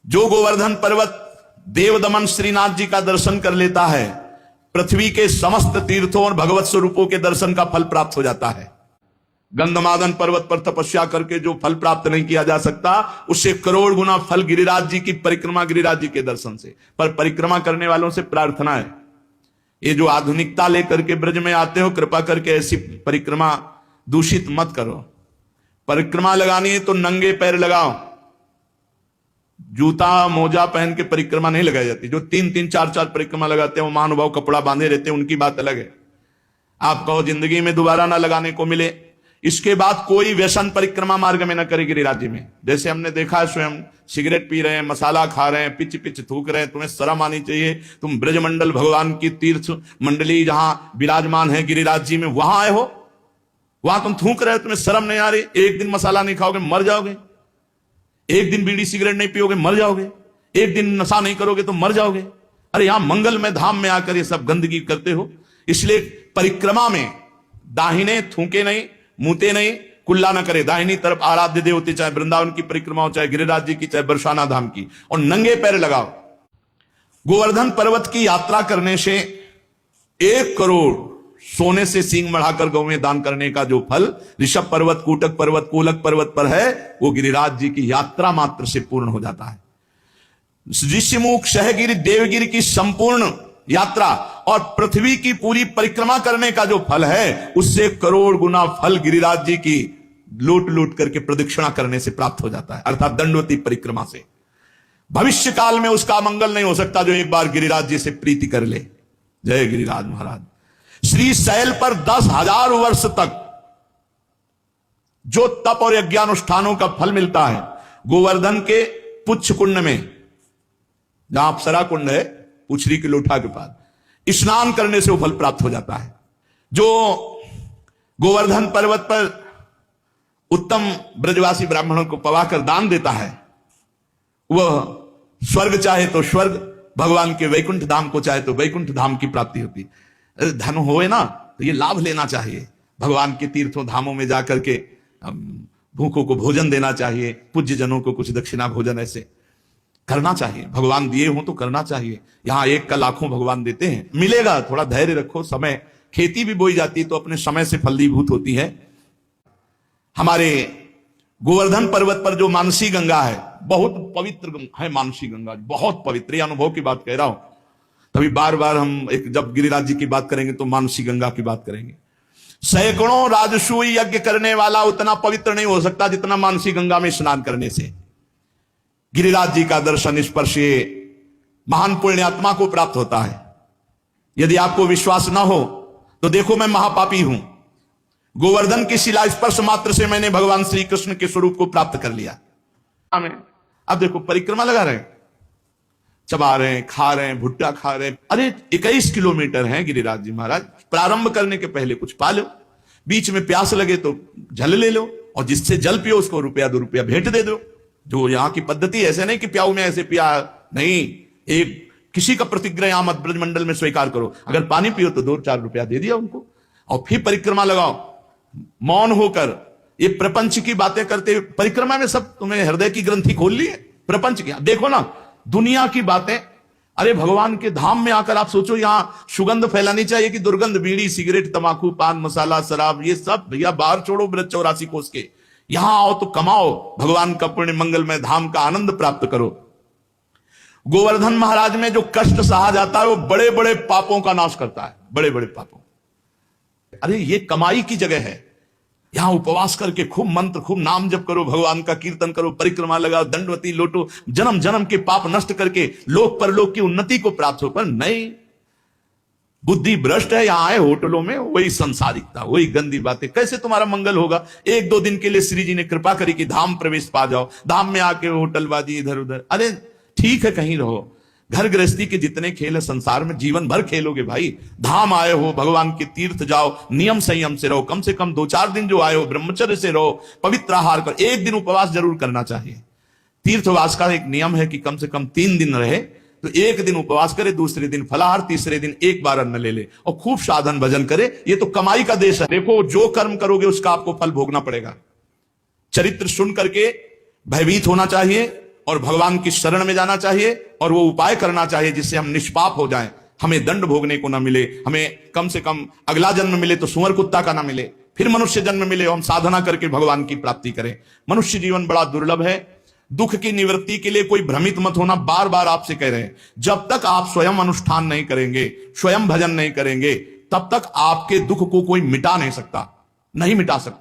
जो गोवर्धन पर्वत देवदमन श्रीनाथ जी का दर्शन कर लेता है, पृथ्वी के समस्त तीर्थों और भगवत स्वरूपों के दर्शन का फल प्राप्त हो जाता है। गंधमादन पर्वत पर तपस्या करके जो फल प्राप्त नहीं किया जा सकता, उससे करोड़ गुना फल गिरिराज जी की परिक्रमा, गिरिराज जी के दर्शन से। पर परिक्रमा करने वालों से प्रार्थना है, ये जो आधुनिकता लेकर के ब्रज में आते हो, कृपा करके ऐसी परिक्रमा दूषित मत करो। परिक्रमा लगानी है तो नंगे पैर लगाओ, जूता मोजा पहन के परिक्रमा नहीं लगाई जाती। जो 3-3, 4-4 परिक्रमा लगाते हैं वो महानुभाव कपड़ा बांधे रहते हैं, उनकी बात अलग है। आप कहो जिंदगी में दोबारा ना लगाने को मिले, इसके बाद कोई व्यसन परिक्रमा मार्ग में न करे गिरिराज जी में। जैसे हमने देखा है, स्वयं सिगरेट पी रहे हैं, मसाला खा रहे हैं, पिच पिच थूक रहे हैं, तुम्हें शर्म आनी चाहिए। तुम ब्रजमंडल भगवान की तीर्थ मंडली जहां विराजमान है गिरिराज जी में, वहां आए हो, वहां तुम थूक रहे हो, तुम्हें शर्म नहीं आ रही? एक दिन मसाला नहीं खाओगे मर जाओगे, एक दिन बीड़ी सिगरेट नहीं पियोगे मर जाओगे, एक दिन नशा नहीं करोगे तो मर जाओगे। अरे यहां मंगल में धाम में आकर ये सब गंदगी करते हो। इसलिए परिक्रमा में दाहिने थूके नहीं, मुंहते नहीं, कुल्ला न करे। दाहिनी तरफ आराध्य देवते, चाहे वृंदावन की परिक्रमा हो, चाहे गिरिराज जी की, चाहे बरसाना धाम की, और नंगे पैर लगाओ। गोवर्धन पर्वत की यात्रा करने से 1 करोड़ सोने से सींग बढ़ाकर गौ में दान करने का जो फल ऋषभ पर्वत, कूटक पर्वत, कोलक पर्वत पर है, वो गिरिराज जी की यात्रा मात्र से पूर्ण हो जाता है। ऋषिमुख, सहगिरि, देवगिरि की संपूर्ण यात्रा और पृथ्वी की पूरी परिक्रमा करने का जो फल है, उससे करोड़ गुना फल गिरिराज जी की लूट लूट करके प्रदक्षिणा करने से प्राप्त हो जाता है, अर्थात दंडवती परिक्रमा से। भविष्य काल में उसका मंगल नहीं हो सकता जो एक बार गिरिराज जी से प्रीति कर ले। जय गिरिराज महाराज। श्री शैल पर 10,000 वर्ष तक जो तप और यज्ञानुष्ठानों का फल मिलता है, गोवर्धन के पुच्छ कुंड में, जहां अप्सरा कुंड है, पुछरी की लोठा के पास स्नान करने से वो फल प्राप्त हो जाता है। जो गोवर्धन पर्वत पर उत्तम ब्रजवासी ब्राह्मणों को पवाकर दान देता है, वह स्वर्ग चाहे तो स्वर्ग, भगवान के वैकुंठ धाम को चाहे तो वैकुंठ धाम की प्राप्ति होती। धन होए ना तो ये लाभ लेना चाहिए, भगवान के तीर्थों धामों में जाकर के भूखों को भोजन देना चाहिए, पूज्य जनों को कुछ दक्षिणा भोजन ऐसे करना चाहिए। भगवान दिए हो तो करना चाहिए। यहां 1 का लाखों भगवान देते हैं, मिलेगा, थोड़ा धैर्य रखो। समय, खेती भी बोई जाती है तो अपने समय से फलीभूत होती है। हमारे गोवर्धन पर्वत पर जो मानसी गंगा है, बहुत पवित्र है मानसी गंगा, बहुत पवित्र। अनुभव की बात कह रहा हूं, तभी बार बार हम जब गिरिराज जी की बात करेंगे तो मानसी गंगा की बात करेंगे। सैकड़ों राजसूय यज्ञ करने वाला उतना पवित्र नहीं हो सकता जितना मानसी गंगा में स्नान करने से गिरिराज जी का दर्शन स्पर्श महान पुण्यात्मा को प्राप्त होता है। यदि आपको विश्वास ना हो तो देखो, मैं महापापी हूं, गोवर्धन की शिला स्पर्श मात्र से मैंने भगवान श्री कृष्ण के स्वरूप को प्राप्त कर लिया। अब देखो परिक्रमा लगा रहे हैं, चबा रहे हैं, खा रहे हैं, भुट्टा खा रहे हैं। अरे 21 किलोमीटर है गिरिराज जी महाराज। प्रारंभ करने के पहले कुछ पा लो, बीच में प्यास लगे तो जल ले लो, और जिससे जल पियो उसको ₹1-2 भेंट दे दो। जो यहाँ की पद्धति, ऐसे नहीं कि प्याऊ में ऐसे पिया नहीं, एक किसी का प्रतिग्रह यहां मत ब्रजमंडल में स्वीकार करो। अगर पानी पियो तो ₹2-4 दे दिया उनको, और फिर परिक्रमा लगाओ मौन होकर। ये प्रपंच की बातें करते, परिक्रमा में सब तुम्हें हृदय की ग्रंथि खोल ली है। प्रपंच की देखो ना, दुनिया की बातें। अरे भगवान के धाम में आकर आप सोचो, यहां सुगंध फैलानी चाहिए कि दुर्गंध? बीड़ी, सिगरेट, तंबाकू, पान मसाला, शराब, ये सब भैया बाहर छोड़ो ब्रज 84 कोस के। यहां आओ तो कमाओ, भगवान का पुण्य मंगलमय धाम का आनंद प्राप्त करो। गोवर्धन महाराज में जो कष्ट सहा जाता है वो बड़े बड़े पापों का नाश करता है, बड़े बड़े पापों। अरे ये कमाई की जगह है। यहां उपवास करके खूब मंत्र, खूब नाम जप करो, भगवान का कीर्तन करो, परिक्रमा लगाओ, दंडवती लोटो, जन्म जन्म के पाप नष्ट करके लोक परलोक की उन्नति को प्राप्त हो। पर नहीं, बुद्धि भ्रष्ट है। यहां आए होटलों में वही संसारिकता, वही गंदी बातें। कैसे तुम्हारा मंगल होगा? 1-2 दिन के लिए श्री जी ने कृपा करी कि धाम प्रवेश पा जाओ, धाम में आके होटलबाजी इधर उधर। अरे ठीक है, कहीं रहो। घर गृहस्थी के जितने खेल है संसार में, जीवन भर खेलोगे भाई। धाम आए हो, भगवान के तीर्थ जाओ, नियम संयम से रहो। कम से कम 2-4 दिन जो आए हो ब्रह्मचर्य से रहो, पवित्र आहार कर। 1 दिन उपवास जरूर करना चाहिए। तीर्थवास का एक नियम है कि कम से कम 3 दिन रहे तो 1 दिन उपवास करे, दूसरे दिन फलाहार, तीसरे दिन 1 बार अन्न ले ले, और खूब साधन भजन करे। ये तो कमाई का देश है। देखो, जो कर्म करोगे उसका आपको फल भोगना पड़ेगा। चरित्र सुन करके भयभीत होना चाहिए, और भगवान की शरण में जाना चाहिए और वो उपाय करना चाहिए जिससे हम निष्पाप हो जाएं, हमें दंड भोगने को ना मिले, हमें कम से कम अगला जन्म मिले तो सुअर कुत्ता का ना मिले, फिर मनुष्य जन्म मिले और हम साधना करके भगवान की प्राप्ति करें। मनुष्य जीवन बड़ा दुर्लभ है। दुख की निवृत्ति के लिए कोई भ्रमित मत होना, बार बार आपसे कह रहे हैं। जब तक आप स्वयं अनुष्ठान नहीं करेंगे, स्वयं भजन नहीं करेंगे, तब तक आपके दुख को कोई मिटा नहीं सकता, नहीं मिटा सकता।